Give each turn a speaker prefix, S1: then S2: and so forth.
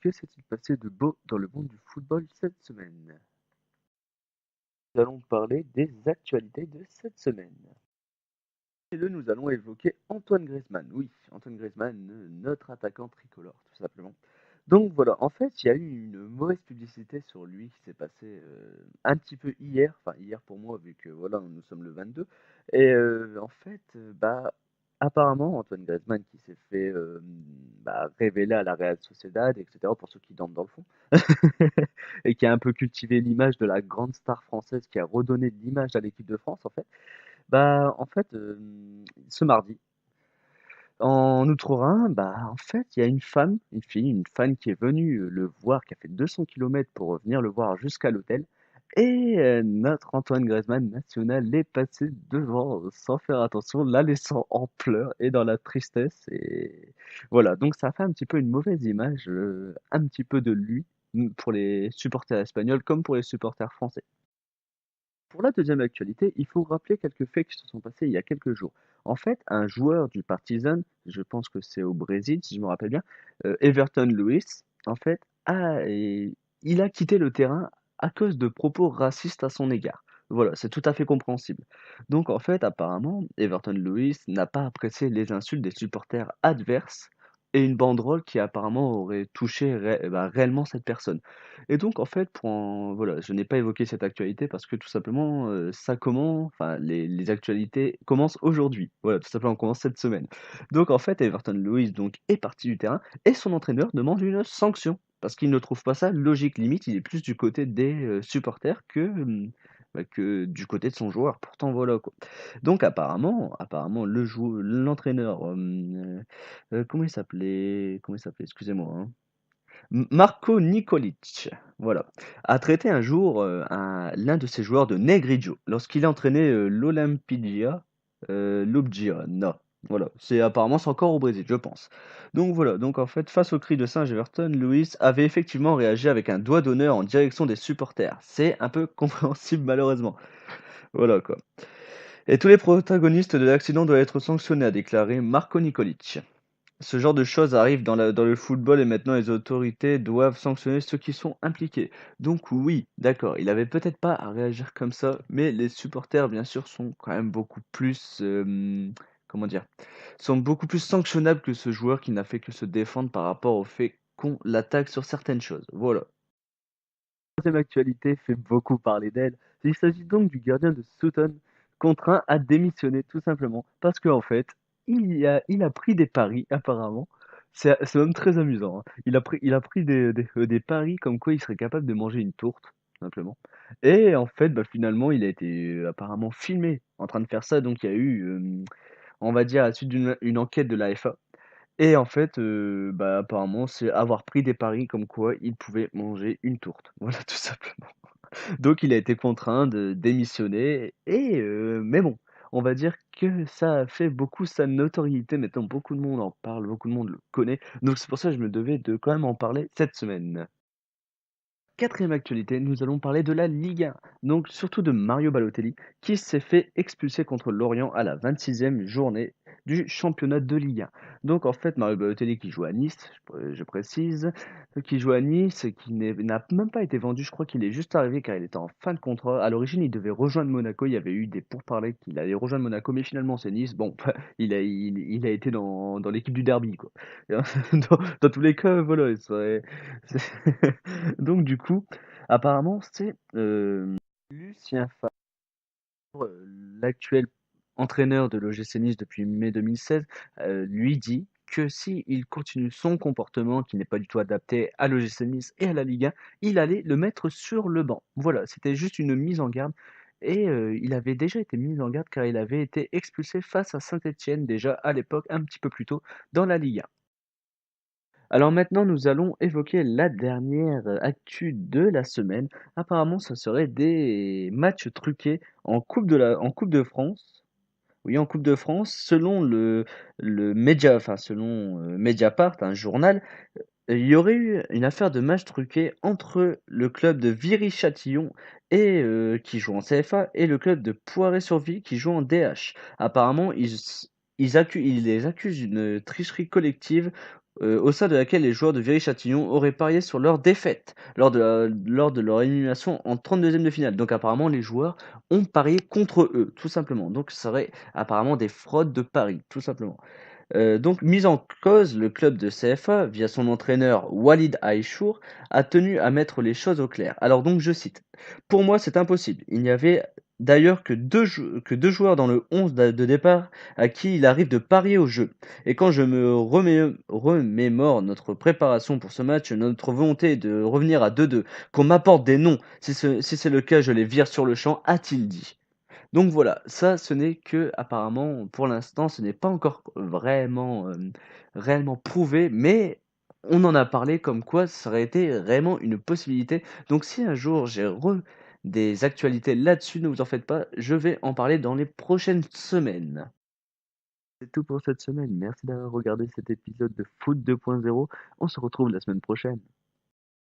S1: Que s'est-il passé de beau dans le monde du football cette semaine? Nous allons parler des actualités de cette semaine. Et là, nous allons évoquer Antoine Griezmann. Oui, Antoine Griezmann, notre attaquant tricolore, tout simplement. Donc voilà, en fait, il y a eu une mauvaise publicité sur lui qui s'est passée un petit peu hier, enfin hier pour moi, vu que voilà, nous sommes le 22. Et en fait, bah, apparemment, Antoine Griezmann qui s'est fait révéler à la Real Sociedad, etc., pour ceux qui dorment dans le fond, et qui a un peu cultivé l'image de la grande star française qui a redonné de l'image à l'équipe de France, en fait. Bah, en fait, ce mardi, en Outre-Rhin, bah, en fait, il y a une femme, une fille, une fan qui est venue, le voir, qui a fait 200 kilomètres pour venir le voir jusqu'à l'hôtel et notre Antoine Griezmann national est passé devant, sans faire attention, la laissant en pleurs et dans la tristesse et voilà, donc ça fait un petit peu une mauvaise image, un petit peu de lui, pour les supporters espagnols comme pour les supporters français. Pour la deuxième actualité, il faut rappeler quelques faits qui se sont passés il y a quelques jours. En fait, un joueur du Partizan, je pense que c'est au Brésil, si je me rappelle bien, Everton Lewis, en fait, il a quitté le terrain à cause de propos racistes à son égard. Voilà, c'est tout à fait compréhensible. Donc, en fait, apparemment, Everton Lewis n'a pas apprécié les insultes des supporters adverses et une banderole qui apparemment aurait touché réellement cette personne. Et donc en fait, voilà, je n'ai pas évoqué cette actualité parce que tout simplement, les actualités commencent aujourd'hui. Voilà, tout simplement, on commence cette semaine. Donc en fait, Everton Lewis donc est parti du terrain et son entraîneur demande une sanction parce qu'il ne trouve pas ça logique. Limite, il est plus du côté des, supporters que du côté de son joueur. Pourtant voilà, quoi. Donc apparemment l'entraîneur, comment il s'appelait? Excusez-moi, hein. Marco Nikolic, voilà, a traité un jour l'un de ses joueurs de Negridio lorsqu'il entraînait l'Olimpidia Ljubljana. Voilà, c'est encore au Brésil, je pense. Donc voilà, donc en fait, face au cri de singe Everton, Luis avait effectivement réagi avec un doigt d'honneur en direction des supporters. C'est un peu compréhensible malheureusement. Voilà quoi. Et tous les protagonistes de l'accident doivent être sanctionnés, a déclaré Marco Nikolic. Ce genre de choses arrive dans le football et maintenant les autorités doivent sanctionner ceux qui sont impliqués. Donc oui, d'accord, il avait peut-être pas à réagir comme ça, mais les supporters, bien sûr, sont quand même beaucoup plus, comment dire, sont beaucoup plus sanctionnables que ce joueur qui n'a fait que se défendre par rapport au fait qu'on l'attaque sur certaines choses. Voilà. La troisième actualité fait beaucoup parler d'elle. Il s'agit donc du gardien de Sutton, contraint à démissionner tout simplement parce qu'en fait, il a pris des paris apparemment. C'est même très amusant, hein. Il a pris des paris comme quoi il serait capable de manger une tourte, tout simplement. Et en fait, bah, finalement, il a été apparemment filmé en train de faire ça. Donc il y a eu, on va dire, à la suite d'une une enquête de la FA. Et en fait, bah, apparemment, c'est avoir pris des paris comme quoi il pouvait manger une tourte. Voilà, tout simplement. Donc il a été contraint de démissionner et mais bon, on va dire que ça a fait beaucoup sa notoriété. Maintenant, beaucoup de monde en parle, beaucoup de monde le connaît. Donc c'est pour ça que je me devais de quand même en parler cette semaine. Quatrième actualité, nous allons parler de la Ligue 1, donc surtout de Mario Balotelli, qui s'est fait expulser contre Lorient à la 26e journée du championnat de Ligue 1. Donc en fait, Mario Balotelli qui joue à Nice, je précise, qui joue à Nice, et qui n'a même pas été vendu, je crois qu'il est juste arrivé car il était en fin de contrat. À l'origine, il devait rejoindre Monaco, il y avait eu des pourparlers qu'il allait rejoindre Monaco, mais finalement c'est Nice. Bon, il a été dans l'équipe du derby, quoi. Dans tous les cas, voilà, donc du coup, apparemment, c'est Lucien Favre, l'actuel entraîneur de l'OGC Nice depuis mai 2016, lui dit que si il continue son comportement qui n'est pas du tout adapté à l'OGC Nice et à la Ligue 1, il allait le mettre sur le banc. Voilà, c'était juste une mise en garde et il avait déjà été mis en garde car il avait été expulsé face à Saint-Étienne déjà à l'époque, un petit peu plus tôt dans la Ligue 1. Alors maintenant, nous allons évoquer la dernière actu de la semaine. Apparemment, ce serait des matchs truqués en Coupe de France. Oui, en Coupe de France, selon selon Mediapart, un journal, il y aurait eu une affaire de match truqué entre le club de Viry-Châtillon qui joue en CFA et le club de Poiré-sur-Vie qui joue en DH. Apparemment, ils les accusent d'une tricherie collective au sein de laquelle les joueurs de Viry-Châtillon auraient parié sur leur défaite lors de leur élimination en 32e de finale. Donc apparemment, les joueurs ont parié contre eux, tout simplement. Donc ça serait apparemment des fraudes de paris, tout simplement. Donc mis en cause, le club de CFA, via son entraîneur Walid Aïchour, a tenu à mettre les choses au clair. Alors donc je cite: «Pour moi, c'est impossible. Il n'y avait d'ailleurs que 2 joueurs dans le 11 de départ à qui il arrive de parier au jeu. Et quand je me remémore notre préparation pour ce match, notre volonté de revenir à 2-2, qu'on m'apporte des noms, si c'est le cas, je les vire sur le champ», a-t-il dit. Donc voilà, ça, ce n'est que apparemment, pour l'instant, ce n'est pas encore vraiment, réellement prouvé, mais on en a parlé comme quoi ça aurait été réellement une possibilité. Donc si un jour des actualités là-dessus, ne vous en faites pas, je vais en parler dans les prochaines semaines. C'est tout pour cette semaine. Merci d'avoir regardé cet épisode de Foot 2.0. On se retrouve la semaine prochaine.